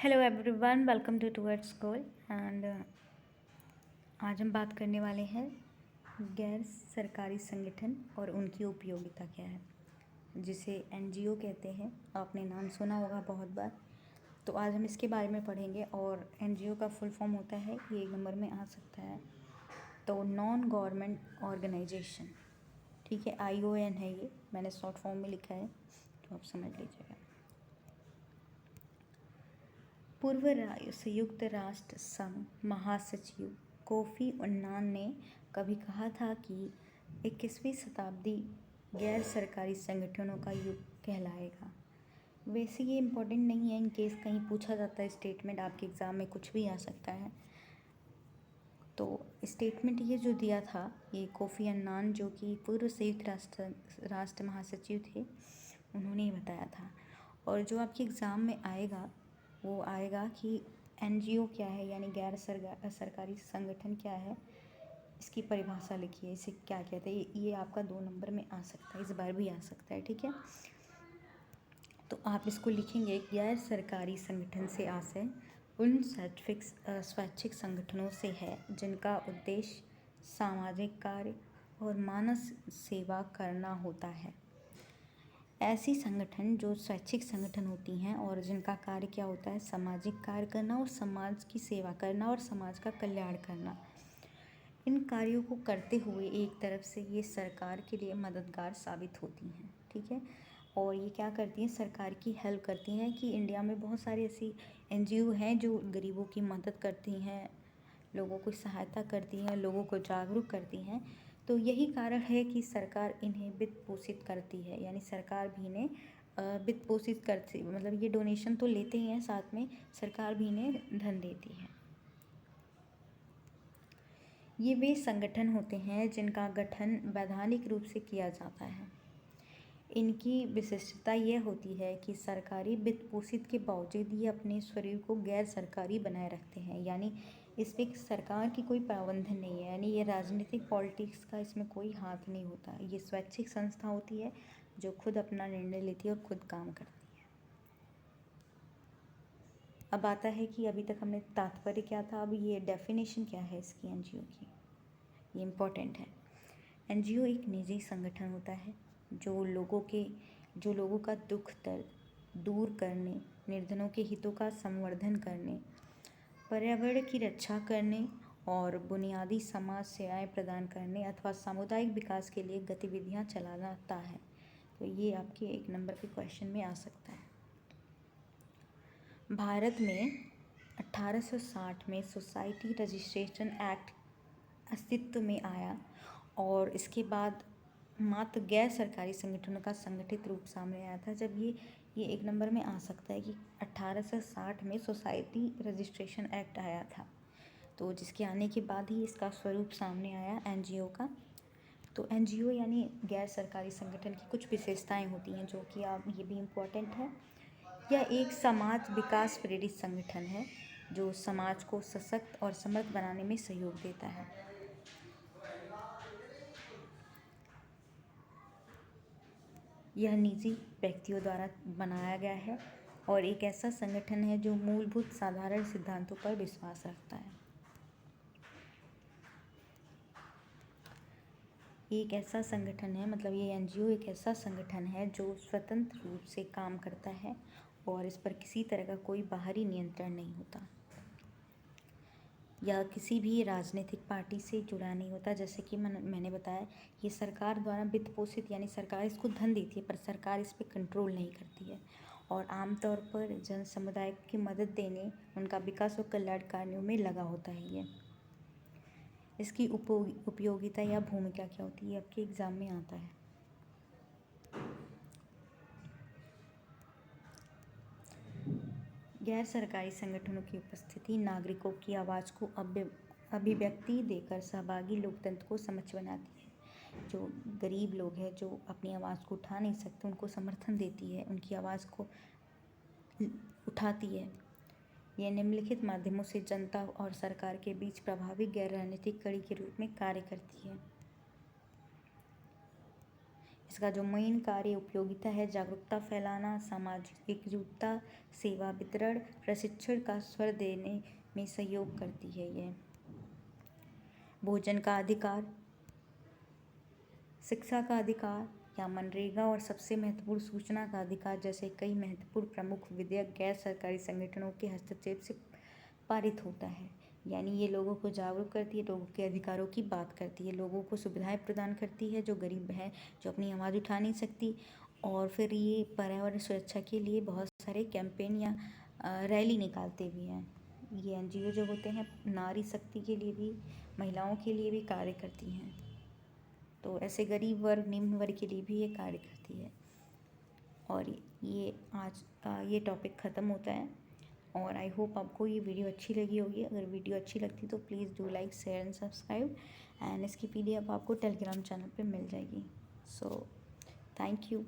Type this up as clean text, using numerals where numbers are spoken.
Hello everyone, welcome to towards school. And आज हम बात करने वाले हैं गैर सरकारी संगठन और उनकी उपयोगिता क्या है, जिसे एनजीओ कहते हैं। आपने नाम सुना होगा बहुत बार। तो आज हम इसके बारे में पढ़ेंगे। और एनजीओ का फुल फॉर्म होता है, ये एक नंबर में आ सकता है, तो नॉन गवर्नमेंट ऑर्गेनाइजेशन। ठीक है, ION है, ये मैंने शॉर्ट फॉर्म में लिखा है, तो आप समझ लीजिएगा। पूर्व संयुक्त राष्ट्र संघ महासचिव कोफी अन्नान ने कभी कहा था कि 21वीं शताब्दी गैर सरकारी संगठनों का युग कहलाएगा। वैसे ये इम्पोर्टेंट नहीं है, इन केस कहीं पूछा जाता है स्टेटमेंट, आपके एग्ज़ाम में कुछ भी आ सकता है। तो स्टेटमेंट ये जो दिया था, ये कोफी अन्नान जो कि पूर्व संयुक्त राष्ट्र महासचिव थे, उन्होंने ये बताया था। और जो आपके एग्ज़ाम में आएगा वो आएगा कि एनजीओ क्या है, यानी गैर सरकारी संगठन क्या है, इसकी परिभाषा लिखिए, इसे क्या कहते हैं। ये आपका 2 नंबर में आ सकता है, इस बार भी आ सकता है। ठीक है, तो आप इसको लिखेंगे, गैर सरकारी संगठन से आशय उन स्वैच्छिक संगठनों से है जिनका उद्देश्य सामाजिक कार्य और मानव सेवा करना होता है। ऐसी संगठन जो स्वैच्छिक संगठन होती हैं और जिनका कार्य क्या होता है, सामाजिक कार्य करना और समाज की सेवा करना और समाज का कल्याण करना। इन कार्यों को करते हुए एक तरफ से ये सरकार के लिए मददगार साबित होती हैं। ठीक है, और ये क्या करती हैं, सरकार की हेल्प करती हैं। कि इंडिया में बहुत सारी ऐसी एनजीओ हैं जो गरीबों की मदद करती हैं, लोगों को सहायता करती हैं, लोगों को जागरूक करती हैं। तो यही कारण है कि सरकार इन्हें वित्त पोषित करती है, यानी सरकार भी इन्हें वित्त पोषित करती, मतलब ये डोनेशन तो लेते ही हैं, साथ में सरकार भी इन्हें धन देती है। ये वे संगठन होते हैं जिनका गठन वैधानिक रूप से किया जाता है। इनकी विशिष्टता यह होती है कि सरकारी वित्त पोषित के बावजूद ये अपने स्वरूप को गैर सरकारी बनाए रखते हैं, यानी इस पर सरकार की कोई प्रबंधन नहीं है, यानी ये राजनीतिक पॉलिटिक्स का इसमें कोई हाथ नहीं होता। ये स्वैच्छिक संस्था होती है जो खुद अपना निर्णय लेती है और खुद काम करती है। अब आता है कि अभी तक हमने तात्पर्य क्या था, अब ये डेफिनेशन क्या है इसकी एनजीओ की, ये इम्पोर्टेंट है। एनजीओ एक निजी संगठन होता है जो लोगों का दुख दर्द दूर करने, निर्धनों के हितों का संवर्धन करने, पर्यावरण की रक्षा करने और बुनियादी समाज सेवाएं प्रदान करने अथवा सामुदायिक विकास के लिए गतिविधियां चलाता है। तो ये आपके 1 नंबर के क्वेश्चन में आ सकता है। भारत में 1860 में सोसाइटी रजिस्ट्रेशन एक्ट अस्तित्व में आया और इसके बाद मात्र गैर सरकारी संगठनों का संगठित रूप सामने आया था। जब ये 1 नंबर में आ सकता है कि 1860 में सोसाइटी रजिस्ट्रेशन एक्ट आया था, तो जिसके आने के बाद ही इसका स्वरूप सामने आया एनजीओ का। तो एनजीओ यानी गैर सरकारी संगठन की कुछ विशेषताएं होती हैं जो कि आप, ये भी इम्पोर्टेंट है। यह एक समाज विकास प्रेरित संगठन है जो समाज को सशक्त और समृद्ध बनाने में सहयोग देता है। यह निजी व्यक्तियों द्वारा बनाया गया है और एक ऐसा संगठन है जो मूलभूत साधारण सिद्धांतों पर विश्वास रखता है। एक ऐसा संगठन है, मतलब ये एनजीओ एक ऐसा संगठन है जो स्वतंत्र रूप से काम करता है और इस पर किसी तरह का कोई बाहरी नियंत्रण नहीं होता। या किसी भी राजनीतिक पार्टी से जुड़ा नहीं होता। जैसे कि मैंने बताया, ये सरकार द्वारा वित्त पोषित, यानी सरकार इसको धन देती है पर सरकार इस पर कंट्रोल नहीं करती है और आमतौर पर जन समुदाय की मदद देने, उनका विकास और कल्याण कार्यों में लगा होता है। ये इसकी उपयोगिता या भूमिका क्या होती है, आपके एग्ज़ाम में आता है। गैर सरकारी संगठनों की उपस्थिति नागरिकों की आवाज़ को अभिव्यक्ति देकर सहभागी लोकतंत्र को समक्ष बनाती है। जो गरीब लोग हैं, जो अपनी आवाज़ को उठा नहीं सकते, उनको समर्थन देती है, उनकी आवाज़ को उठाती है। यह निम्नलिखित माध्यमों से जनता और सरकार के बीच प्रभावी गैर राजनीतिक कड़ी के रूप में कार्य करती है। इसका जो मेन कार्य उपयोगिता है जागरूकता फैलाना, सामाजिक एकजुटता, सेवा वितरण, प्रशिक्षण का स्वर देने में सहयोग करती है। ये भोजन का अधिकार, शिक्षा का अधिकार या मनरेगा और सबसे महत्वपूर्ण सूचना का अधिकार जैसे कई महत्वपूर्ण प्रमुख विधेयक गैर सरकारी संगठनों के हस्तक्षेप से पारित होता है। यानी ये लोगों को जागरूक करती है, लोगों के अधिकारों की बात करती है, लोगों को सुविधाएं प्रदान करती है जो गरीब है, जो अपनी आवाज़ उठा नहीं सकती। और फिर ये पर्यावरण सुरक्षा के लिए बहुत सारे कैंपेन या रैली निकालते भी हैं। ये NGO जो होते हैं नारी शक्ति के लिए भी, महिलाओं के लिए भी कार्य करती हैं। तो ऐसे गरीब वर्ग, निम्न वर्ग के लिए भी ये कार्य करती है। और ये आज का ये टॉपिक ख़त्म होता है और आई होप आपको ये वीडियो अच्छी लगी होगी। अगर वीडियो अच्छी लगती तो please do like, share and subscribe. And इसकी PDF आपको टेलीग्राम चैनल पे मिल जाएगी। So thank you.